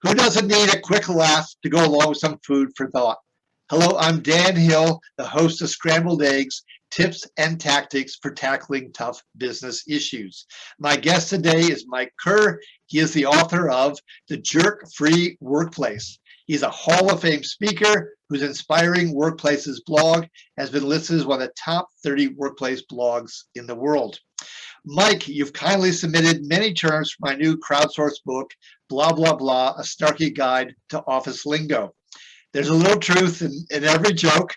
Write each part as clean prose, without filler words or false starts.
Who doesn't need a quick laugh to go along with some food for thought? Hello, I'm Dan Hill, the host of Scrambled Eggs, Tips and Tactics for Tackling Tough Business Issues. My guest today is Mike Kerr. He is the author of The Jerk-Free Workplace. He's a Hall of Fame speaker whose inspiring workplaces blog has been listed as one of the top 30 workplace blogs in the world. Mike, you've kindly submitted many terms for my new crowdsourced book, Blah, Blah, Blah, A Snarky Guide to Office Lingo. There's a little truth in every joke.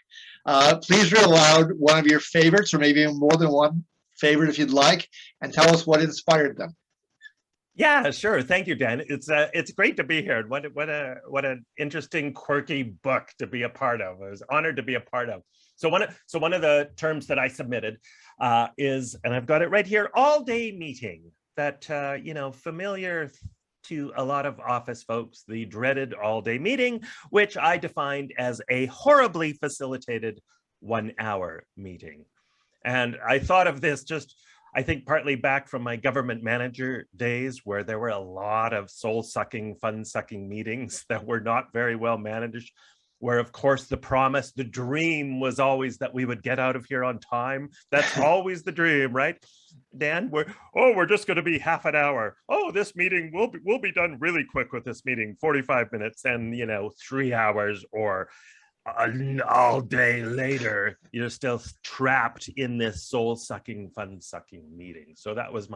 Please read aloud one of your favorites, or maybe more than one favorite if you'd like, and tell us what inspired them. Yeah, sure. Thank you, Dan. It's great to be here. What an interesting, quirky book to be a part of. I was honored to be a part of. So one of the terms that I submitted is, and I've got it right here, all-day meeting. That familiar to a lot of office folks, the dreaded all-day meeting, which I defined as a horribly facilitated 1-hour meeting. And I thought of this just, I think, partly back from my government manager days, where there were a lot of soul-sucking, fun-sucking meetings that were not very well managed, where, of course, the promise, the dream was always that we would get out of here on time. That's always the dream, right? Dan, we're just going to be half an hour. Oh, this meeting, we'll be done really quick with this meeting, 45 minutes, and 3 hours or all day later, you're still trapped in this soul-sucking, fun-sucking meeting. So that was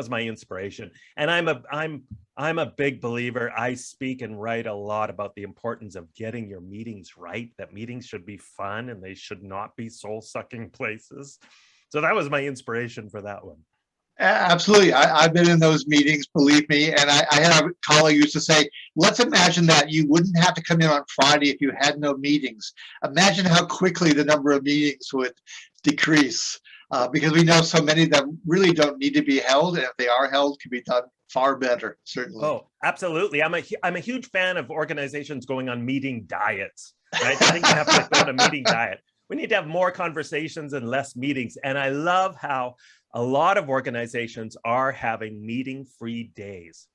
my inspiration. And I'm a big believer. I speak and write a lot about the importance of getting your meetings right, that meetings should be fun and they should not be soul-sucking places. So that was my inspiration for that one. Absolutely. I've been in those meetings, believe me. And I had a colleague used to say, let's imagine that you wouldn't have to come in on Friday if you had no meetings. Imagine how quickly the number of meetings would decrease, because we know so many that really don't need to be held. And if they are held, can be done far better, certainly. Oh, absolutely. I'm a huge fan of organizations going on meeting diets, right? I think you have to go on a meeting diet. We need to have more conversations and less meetings. And I love how a lot of organizations are having meeting-free days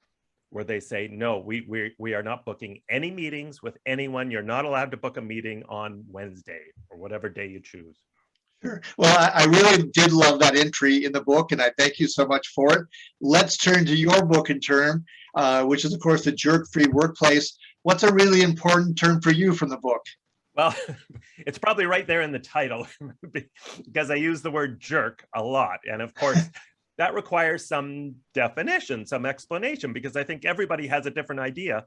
where they say, no, we are not booking any meetings with anyone. You're not allowed to book a meeting on Wednesday or whatever day you choose. Sure. Well, I really did love that entry in the book, and I thank you so much for it. Let's turn to your book in term, which is, of course, The Jerk-Free Workplace. What's a really important term for you from the book? Well, it's probably right there in the title because I use the word jerk a lot. And of course, that requires some definition, some explanation, because I think everybody has a different idea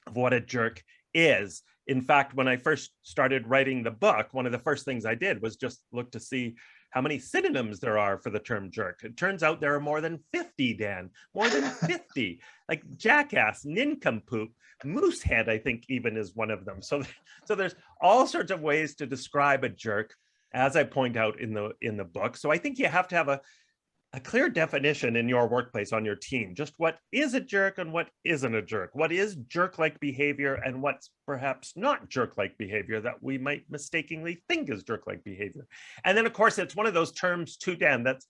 of what a jerk is. In fact, when I first started writing the book, one of the first things I did was just look to see how many synonyms there are for the term jerk. It turns out there are more than 50, Dan, more than 50, like jackass, nincompoop, moosehead, I think even is one of them. So there's all sorts of ways to describe a jerk, as I point out in the book. So I think you have to have a clear definition in your workplace, on your team, just what is a jerk and what isn't a jerk, what is jerk-like behavior and what's perhaps not jerk-like behavior that we might mistakenly think is jerk-like behavior. And then of course, it's one of those terms too, Dan, that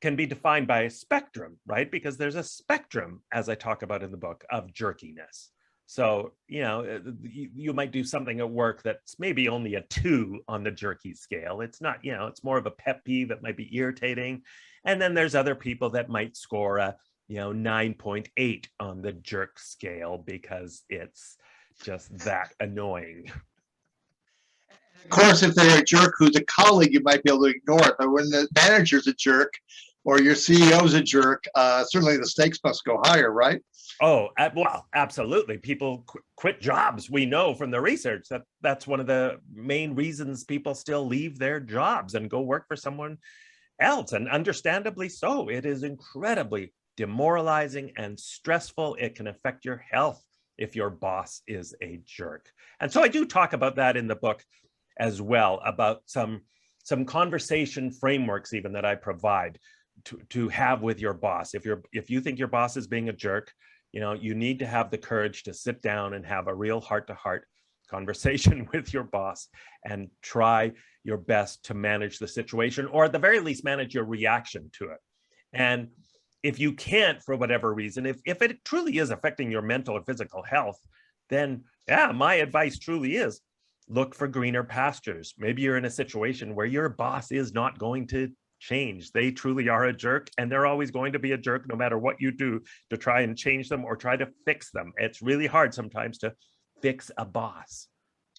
can be defined by a spectrum, right? Because there's a spectrum, as I talk about in the book, of jerkiness. So, you might do something at work that's maybe only a 2 on the jerky scale. It's not, it's more of a pet peeve that might be irritating. And then there's other people that might score a, 9.8 on the jerk scale because it's just that annoying. Of course, if they're a jerk who's a colleague, you might be able to ignore it. But when the manager's a jerk or your CEO's a jerk, certainly the stakes must go higher, right? Oh, well, absolutely. People quit jobs. We know from the research that that's one of the main reasons people still leave their jobs and go work for someone else. And understandably so. It is incredibly demoralizing and stressful. It can affect your health if your boss is a jerk. And so I do talk about that in the book as well, about some conversation frameworks even that I provide to have with your boss. If you think your boss is being a jerk, you need to have the courage to sit down and have a real heart-to-heart conversation with your boss and try your best to manage the situation, or at the very least manage your reaction to it. And if you can't, for whatever reason, if it truly is affecting your mental or physical health, then yeah, my advice truly is look for greener pastures. Maybe you're in a situation where your boss is not going to change. They truly are a jerk, and they're always going to be a jerk no matter what you do to try and change them or try to fix them. It's really hard sometimes to fix a boss.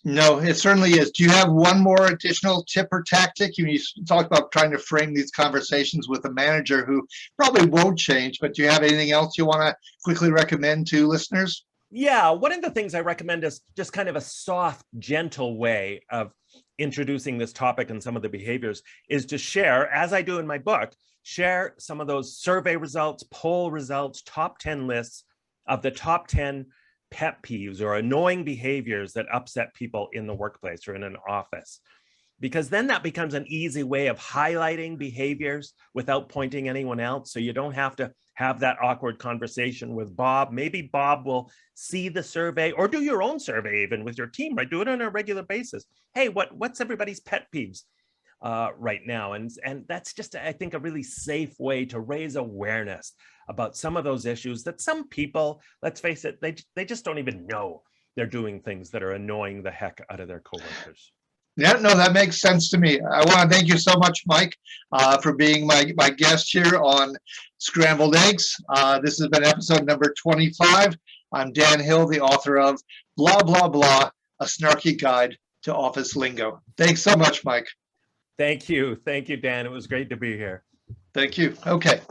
No, it certainly is. Do you have one more additional tip or tactic? You talk about trying to frame these conversations with a manager who probably won't change, but do you have anything else you want to quickly recommend to listeners? Yeah, one of the things I recommend is just kind of a soft, gentle way of introducing this topic and some of the behaviors is to share, as I do in my book, share some of those survey results, poll results, top 10 lists of the top 10 pet peeves or annoying behaviors that upset people in the workplace or in an office. Because then that becomes an easy way of highlighting behaviors without pointing anyone else. So you don't have to have that awkward conversation with Bob. Maybe Bob will see the survey, or do your own survey even with your team, right? Do it on a regular basis. Hey, what's everybody's pet peeves right now? And that's just, I think, a really safe way to raise awareness about some of those issues that some people, let's face it, they just don't even know they're doing things that are annoying the heck out of their coworkers. Yeah, no, that makes sense to me. I want to thank you so much, Mike, for being my guest here on Scrambled Eggs. This has been episode number 25. I'm Dan Hill, the author of Blah, Blah, Blah, A Snarky Guide to Office Lingo. Thanks so much, Mike. Thank you. Thank you, Dan. It was great to be here. Thank you. Okay.